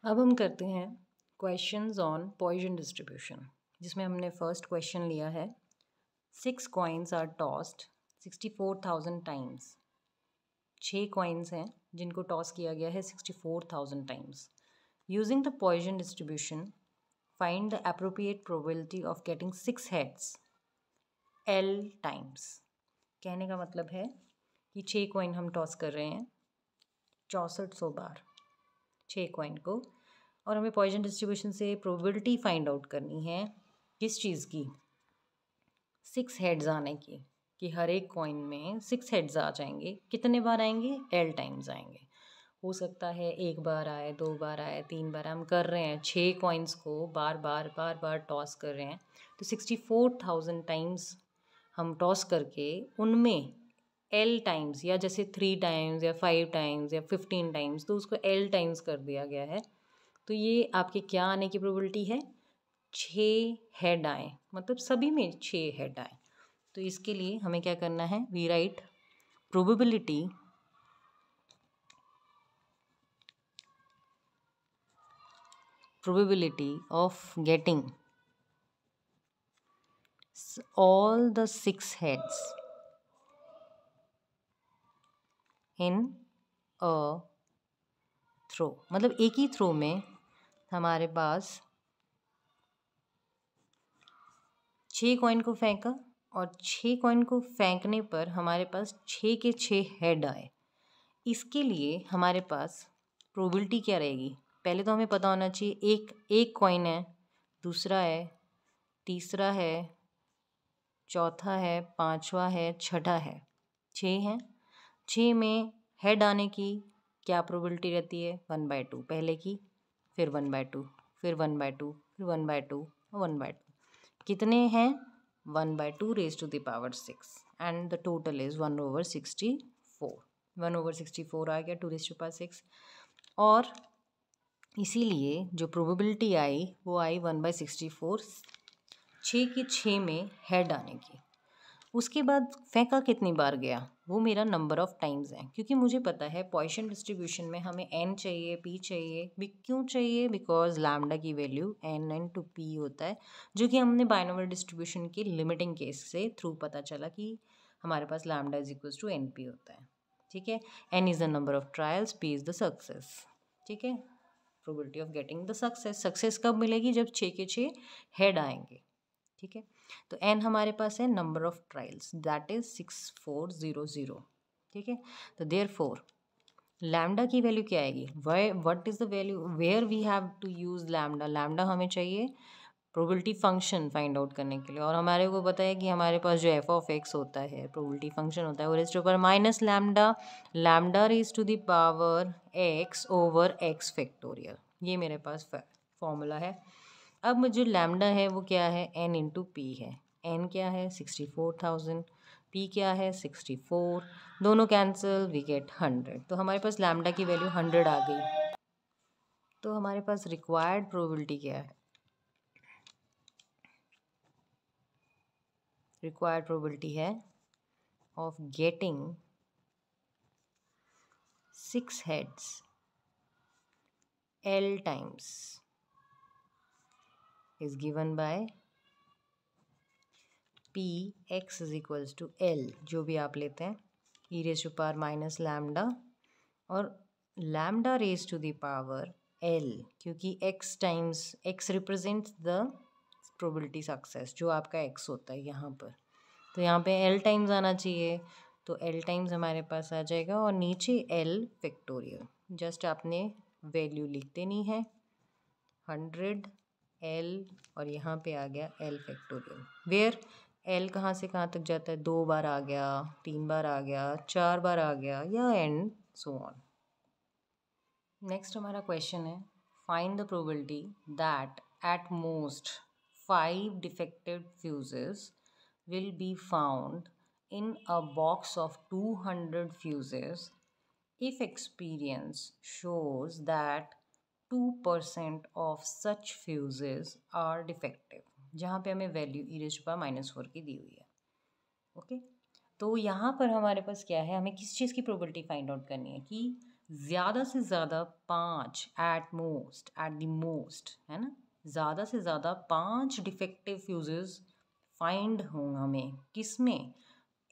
अब हम करते हैं क्वेश्चंस ऑन पॉइजन डिस्ट्रीब्यूशन, जिसमें हमने फर्स्ट क्वेश्चन लिया है 6 coins are tossed 64,000 times. 6 coins हैं जिनको टॉस किया गया है 64,000 times. Using the Poisson distribution find the appropriate probability of getting 6 heads L times. कहने का मतलब है कि 6 कॉइन हम टॉस कर रहे हैं 6400 बार 6 कॉइन को, और हमें पॉइजन डिस्ट्रीब्यूशन से प्रोबेबिलिटी फाइंड आउट करनी है किस चीज़ की, 6 हेड्स आने की, कि हर एक कॉइन में 6 हेड्स आ जाएंगे। कितने बार आएंगे? L टाइम्स आएंगे। हो सकता है एक बार आए, 2 बार आए, 3 बार। हम कर रहे हैं 6 कॉइन्स को बार बार टॉस कर रहे हैं, तो 64,000 टाइम्स हम टॉस करके उनमें L टाइम्स, या जैसे 3 टाइम्स या 5 टाइम्स या 15 टाइम्स, तो उसको L टाइम्स कर दिया गया है। तो ये आपके क्या आने की प्रोबेबिलिटी है? 6 हेड आए, मतलब सभी में 6 हेड आए। तो इसके लिए हमें क्या करना है? We write probability of getting all the 6 heads in a throw। मतलब एक ही थ्रो में हमारे पास 6 कॉइन को फेंका, और 6 कॉइन को फेंकने पर हमारे पास 6 के 6 हेड आए। इसके लिए हमारे पास प्रोबेबिलिटी क्या रहेगी? पहले तो हमें पता होना चाहिए एक कॉइन है, दूसरा है, तीसरा है, चौथा है, पांचवा है, छठा है, 6 हैं। 6 में हेड आने की क्या प्रोबेबिलिटी रहती है? 1/2 पहले की, फिर 1/2, फिर 1/2, फिर 1/2, 1/2। कितने हैं? 1/2 raise to the power 6, and the total is 1/64। 1/64 आ गया 2 रेज टू पावर 6। और इसीलिए जो प्रोबेबिलिटी आई वो आई 1/64, 6 के 6 में हेड आने की। उसके बाद फेंका कितनी बार गया? वो मेरा नंबर ऑफ टाइम्स है, क्योंकि मुझे पता है पॉइसन डिस्ट्रीब्यूशन में हमें n चाहिए, p चाहिए। क्यों चाहिए? बिकॉज लैम्डा की वैल्यू n/p होता है, जो कि हमने बाइनोमियल डिस्ट्रीब्यूशन के लिमिटिंग केस से थ्रू पता चला कि हमारे पास lambda is equals to np होता है। ठीक है, n is the number of trials, p is the success. ठीक है, probability of getting the success. Success कब मिलेगी? जब 6 के 6 हेड आएंगे। ठीक है, तो n हमारे पास है number of trials, that is 6400। ठीक है, तो देयरफॉर लैम्डा की वैल्यू क्या आएगी? What is the value where we have to use lambda? Lambda हमें चाहिए प्रोबेबिलिटी फंक्शन फाइंड आउट करने के लिए, और हमारे को पता है कि हमारे पास जो एफ ऑफ एक्स होता है, प्रोबेबिलिटी फंक्शन होता है, वो raise to power minus lambda, lambda raise to the power x over x factorial. ये मेरे पास फॉर्मूला है। अब मुझे लैम्डा है वो क्या है? n इंटू पी है। n क्या है? 64,000। p क्या है? 64। दोनों कैंसिल, वी गेट 100। तो हमारे पास लैम्डा की वैल्यू 100 आ गई। तो हमारे पास रिक्वायर्ड प्रोबेबिलिटी क्या है? रिक्वायर्ड प्रोबेबिलिटी है of getting 6 heads L times is given by P x is equals to L, जो भी आप लेते हैं, e raised to power minus lambda और lambda raise to the power L, क्योंकि x times x represents the probability success, जो आपका x होता है यहाँ पर। तो यहाँ पे L टाइम्स आना चाहिए, तो L टाइम्स हमारे पास आ जाएगा, और नीचे L फैक्टोरियल। जस्ट आपने वैल्यू लिख देनी है 100 L, और यहाँ पे आ गया L फैक्टोरियल, वेयर L कहाँ से कहाँ तक जाता है? 2 बार आ गया, 3 बार आ गया, 4 बार आ गया, या एंड सो ऑन। नेक्स्ट हमारा क्वेश्चन है find the probability that at most 5 defected fuses will be found in a box of 200 fuses if experience shows that 2% of such fuses are defective। जहाँ पे हमें वैल्यू e⁻⁻4 की दी हुई है। Okay, तो यहाँ पर हमारे पास क्या है? हमें किस चीज़ की प्रोबेबिलिटी फाइंड आउट करनी है कि ज़्यादा से ज़्यादा 5 at most, eight the most, है ना, ज़्यादा से ज़्यादा 5 डिफेक्टिव फ्यूजेस फाइंड हों हमें, किस में,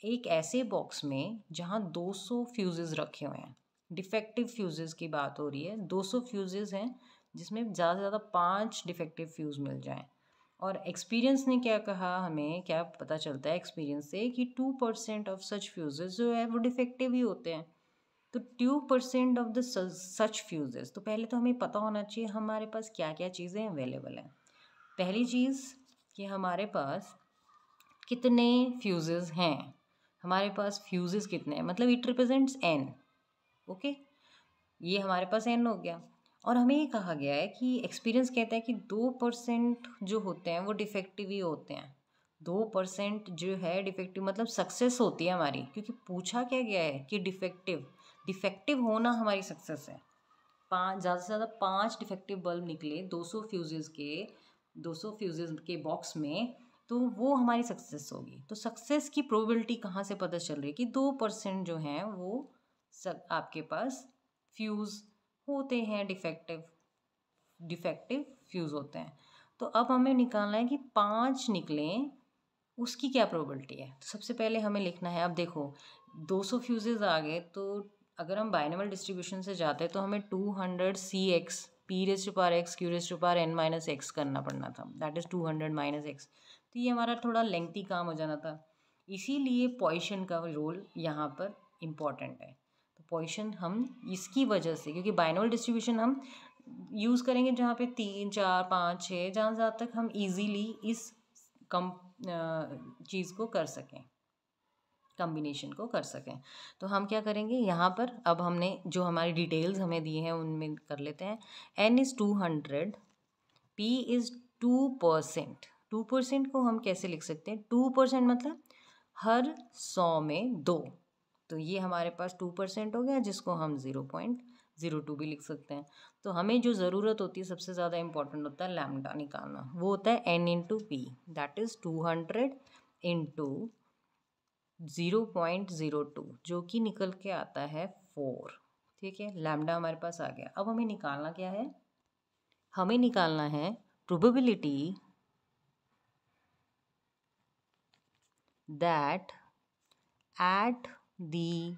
एक ऐसे बॉक्स में जहाँ 200 फ्यूजेस रखे हुए हैं। डिफेक्टिव फ्यूजेस की बात हो रही है, 200 फ्यूजेस हैं जिसमें ज़्यादा से ज़्यादा 5 डिफेक्टिव फ्यूज़ मिल जाएं। और एक्सपीरियंस ने क्या कहा, हमें क्या पता चलता है एक्सपीरियंस से कि 2% ऑफ सच फ्यूजेस जो है वो डिफेक्टिव ही होते हैं। तो 2% ऑफ द सच फ्यूजेस, तो पहले तो हमें पता होना चाहिए हमारे पास क्या क्या चीज़ें अवेलेबल हैं। पहली चीज़ कि हमारे पास कितने फ्यूजेस हैं, हमारे पास फ्यूजेस कितने हैं, मतलब इट रिप्रेजेंट्स n। ओके, ये हमारे पास n हो गया। और हमें ये कहा गया है कि एक्सपीरियंस कहता है कि 2% जो होते हैं वो डिफेक्टिव ही होते हैं। 2% जो है डिफेक्टिव मतलब सक्सेस होती है हमारी, क्योंकि पूछा क्या गया है कि डिफेक्टिव होना हमारी सक्सेस है। ज़्यादा से ज़्यादा 5 डिफेक्टिव बल्ब निकले 200 फ्यूजेस के बॉक्स में, तो वो हमारी सक्सेस होगी। तो सक्सेस की प्रोबेबिलिटी कहाँ से पता चल रही है कि 2% जो हैं वो आपके पास फ्यूज़ होते हैं, डिफेक्टिव फ्यूज़ होते हैं। तो अब हमें निकालना है कि 5 निकलें, उसकी क्या प्रोबेबिलिटी है। तो सबसे पहले हमें लिखना है, अब देखो 200 फ्यूजेस आ गए, तो अगर हम बाइनोमियल डिस्ट्रीब्यूशन से जाते हैं तो हमें 200 CX p⁻x q⁻n−x करना पड़ना था, दैट इज़ 200 - x। तो ये हमारा थोड़ा लेंथी काम हो जाना था, इसीलिए पॉइसन का रोल यहाँ पर इम्पॉर्टेंट है। तो पॉइसन हम इसकी वजह से, क्योंकि बाइनोमियल डिस्ट्रीब्यूशन हम यूज़ करेंगे जहाँ पे 3 4 5 6, जहाँ तक हम इजीली इस कम चीज़ को कर सकें, कॉम्बिनेशन को कर सकें। तो हम क्या करेंगे यहाँ पर, अब हमने जो हमारी डिटेल्स हमें दिए हैं उनमें कर लेते हैं। n is 200, p is 2%। 2% को हम कैसे लिख सकते हैं, 2% मतलब हर 100 में 2। तो ये हमारे पास 2% हो गया, जिसको हम 0.02 भी लिख सकते हैं। तो हमें जो ज़रूरत होती है, सबसे ज़्यादा इंपॉर्टेंट होता है लैम्डा निकालना, वो होता है n into P, that is 200 into 0.02, जो कि निकल के आता है 4। ठीक है, लैम्डा हमारे पास आ गया। अब हमें निकालना क्या है, हमें निकालना है probability that at the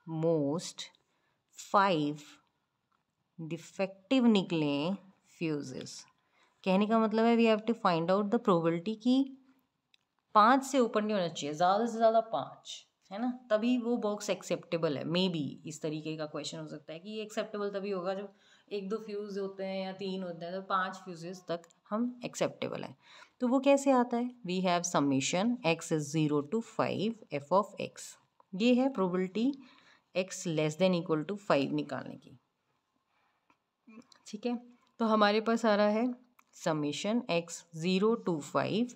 most 5 defective निकलें फ्यूजेस। कहने का मतलब है we have to find out the probability की 5 से ऊपर नहीं होना चाहिए, ज़्यादा से ज़्यादा 5, है ना, तभी वो बॉक्स एक्सेप्टेबल है। मे बी इस तरीके का क्वेश्चन हो सकता है कि ये एक्सेप्टेबल तभी होगा जब 1-2 फ्यूज़ होते हैं या 3 होते हैं, तो 5 फ्यूजेस तक हम एक्सेप्टेबल हैं। तो वो कैसे आता है, we have summation x is 0 to 5 f of x। ये है probability x less than equal to 5 निकालने की। ठीक है, तो हमारे पास आ रहा है summation x 0 to 5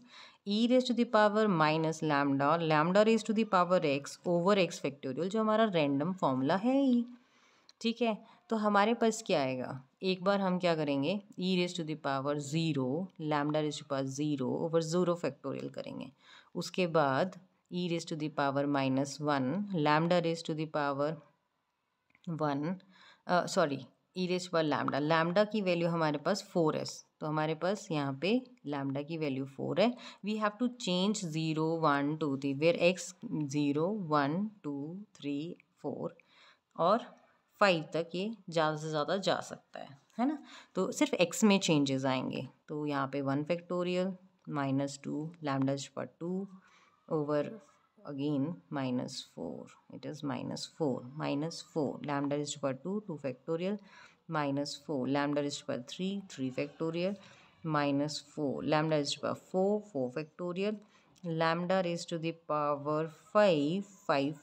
e⁻ lambda lambda raise to the power x over x factorial, जो हमारा रैंडम फॉर्मूला है ही। ठीक है, तो हमारे पास क्या आएगा, एक बार हम क्या करेंगे, e⁻0 lambda raise to power 0 over 0 factorial करेंगे। उसके बाद e⁻1 lambda raise to the power 1 sorry e⁻λ, lambda की वैल्यू हमारे पास 4s, तो हमारे पास यहाँ पे लैम्डा की वैल्यू 4 है। We have to change 0 1 2 3 where x 0 1 2 3 4 और 5 तक ये ज़्यादा से ज़्यादा जा सकता है ना। तो सिर्फ x में चेंजेस आएंगे, तो यहाँ पे 1 फैक्टोरियल -2 लैम्डा पर 2 over again -4, it is -4 lambda raised to power 2 factorial -4 lambda raised to power 3 factorial -4 lambda raised to power 4 factorial lambda raised to the power 5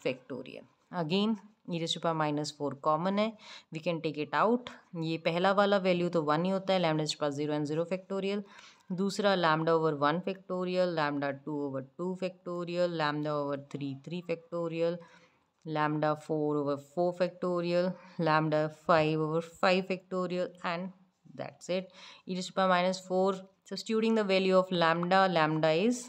factorial। again e raised to power -4 common है, we can take it out. ये पहला वाला value तो 1 ही होता है, lambda raised to power 0 and 0 factorial. दूसरा lambda over 1 factorial, lambda 2 over 2 factorial, lambda over 3 factorial, lambda 4 over 4 factorial, lambda 5 over 5 factorial and that's it. e raised to power -4, substituting the value of lambda, lambda is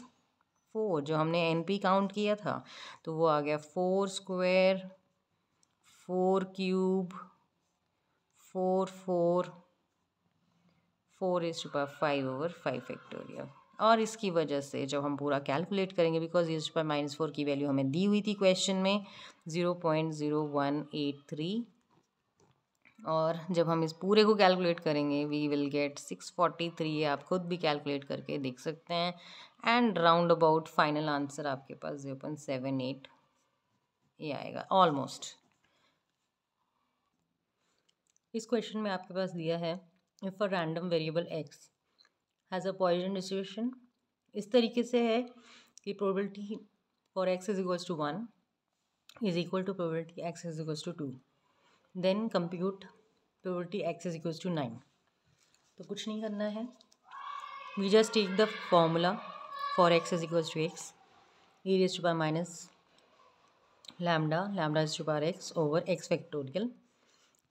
4, जो हमने NP count किया था, तो वो आ गया 4 square 4 cube 4 factorial. और इसकी वजह से जब हम पूरा कैलकुलेट करेंगे, बिकॉज e⁻⁴ की वैल्यू हमें दी हुई थी क्वेश्चन में 0.0183, और जब हम इस पूरे को कैलकुलेट करेंगे वी विल गेट 643। आप खुद भी कैलकुलेट करके देख सकते हैं। And round about final answer आपके पास 0.78 ये आएगा ऑलमोस्ट। इस क्वेश्चन में आपके पास दिया है if a random variable x has a Poisson distribution. इस तरीके से है कि probability for x is equals to 1 is equal to probability x is equals to 2। Then compute probability x is equals to 9। तो कुछ नहीं करना है, we just take the formula for x is equals to x e raised to power minus lambda is to power x over x factorial.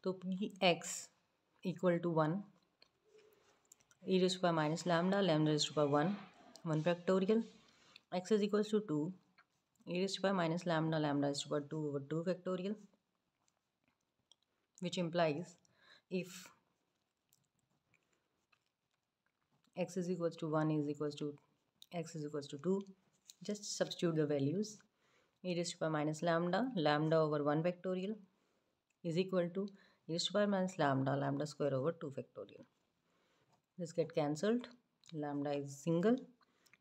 तो p x equal to 1 e raised to power minus lambda is to power 1 factorial. X is equals to 2 e raised to power minus lambda is to power 2 over 2 factorial, which implies if x is equals to 1 is equals to x is equals to 2, just substitute the values. E raised to power minus lambda over 1 factorial is equal to e raised to power minus lambda square over 2 factorial. This get cancelled, lambda is single,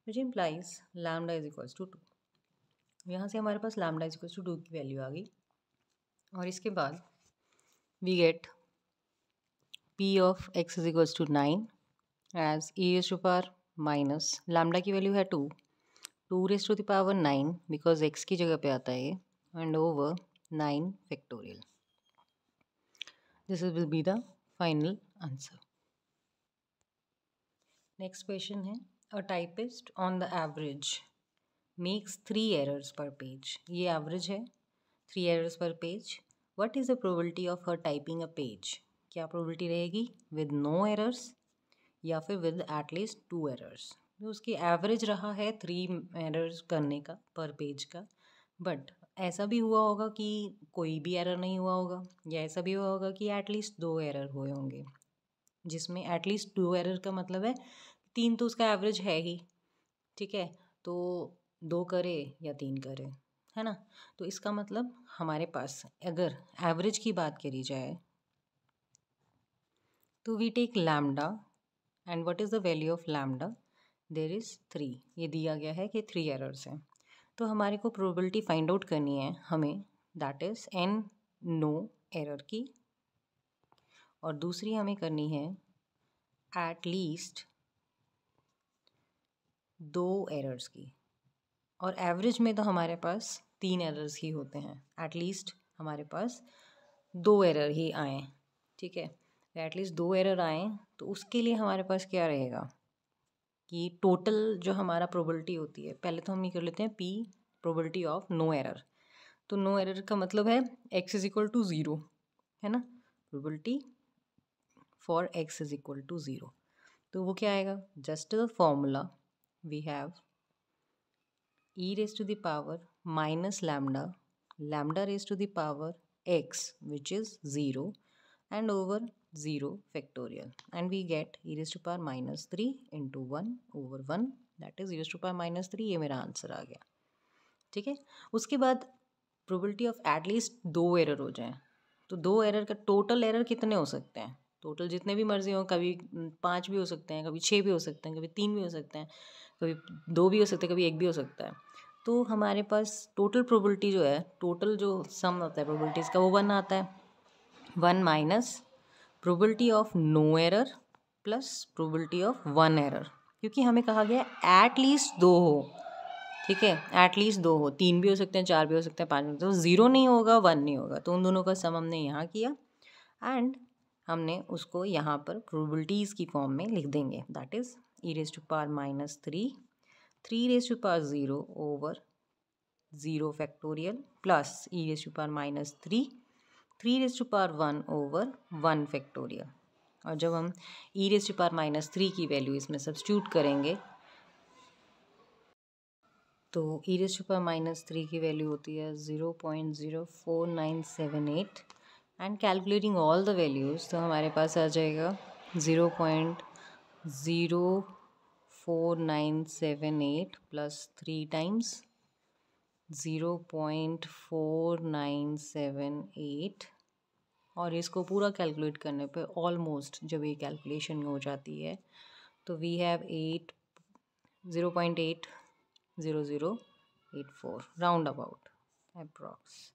which implies lambda is equals to 2. यहाँ से हमारे पास lambda is equals to 2 की value आ गई। और इसके बाद we get p of x is equals to 9 as e raised to power minus lambda की value है 2 raised to the power 9 because x की जगह पे आता है ये, and over 9 factorial. This will be the final answer. Next question है a typist on the average makes 3 errors per page। ये एवरेज है, 3 errors per page। What is the probability of her typing a page? क्या probability रहेगी with no errors या फिर with at least 2 errors? तो उसकी average रहा है 3 errors करने का पर पेज का, बट ऐसा भी हुआ होगा कि कोई भी एरर नहीं हुआ होगा, या ऐसा भी हुआ होगा कि एटलीस्ट 2 error हुए होंगे, जिसमें एटलीस्ट 2 error का मतलब है 3 तो उसका एवरेज है ही, ठीक है। तो 2 करे या 3 करे, है ना। तो इसका मतलब हमारे पास अगर एवरेज की बात करी जाए तो we take lambda, and what is the value of lambda? There is 3। ये दिया गया है कि 3 errors हैं। तो हमारे को प्रोबेबिलिटी फाइंड आउट करनी है हमें, that is n no error की, और दूसरी हमें करनी है एट लीस्ट 2 errors की। और एवरेज में तो हमारे पास 3 errors ही होते हैं, एटलीस्ट हमारे पास 2 error ही आए, ठीक है। एटलीस्ट 2 error आए तो उसके लिए हमारे पास क्या रहेगा कि टोटल जो हमारा प्रोबेबिलिटी होती है, पहले तो हम ये कर लेते हैं p probability of no error. तो नो एरर का मतलब है x इज इक्वल टू 0, है ना, probability for x is equal to 0। तो वो क्या आएगा? Just the formula we have e raised to the power minus lambda raised to the power x which is 0 and over 0 factorial, and we get e raised to power minus 3 into 1 over 1, that is e raised to power minus 3। ये मेरा answer आ गया, ठीक है। उसके बाद probability of at least 2 error हो जाए, तो 2 एरर का टोटल एरर कितने हो सकते हैं? टोटल जितने भी मर्जी हो, कभी 5 भी हो सकते हैं, कभी 6 भी हो सकते हैं, कभी 3 भी हो सकते हैं, कभी 2 भी हो सकते हैं, कभी 1 भी हो सकता है। तो हमारे पास टोटल प्रोबेबिलिटी जो है, टोटल जो सम होता है प्रोबेबिलिटीज़ का, वो 1 आता है। 1 minus probability of no error plus probability of 1 error, क्योंकि हमें कहा गया एट लीस्ट 2 हो, ठीक है। एटलीस्ट 2 हो, 3 भी हो सकते हैं, 4 भी हो सकते हैं, 5 भी हो सकते हैं। तो 0 नहीं होगा, 1 नहीं होगा, तो उन दोनों का सम हमने यहाँ किया एंड हमने उसको यहाँ पर प्रोबेबिलिटीज़ की फॉर्म में लिख देंगे, that is e raised to power minus 3 raised to power 0 over 0 factorial plus e raised to power minus 3 raised to power 1 over 1 factorial। और जब हम e raised to power minus 3 की वैल्यू इसमें substitute करेंगे तो e raised to power minus 3 की value होती है 0.04978 and calculating all the values, तो हमारे पास आ जाएगा 0.04978 प्लस 3 टाइम्स 0.4978, और इसको पूरा कैलकुलेट करने पे ऑलमोस्ट जब ये कैलकुलेशन हो जाती है तो we have 0.80084 round about approx.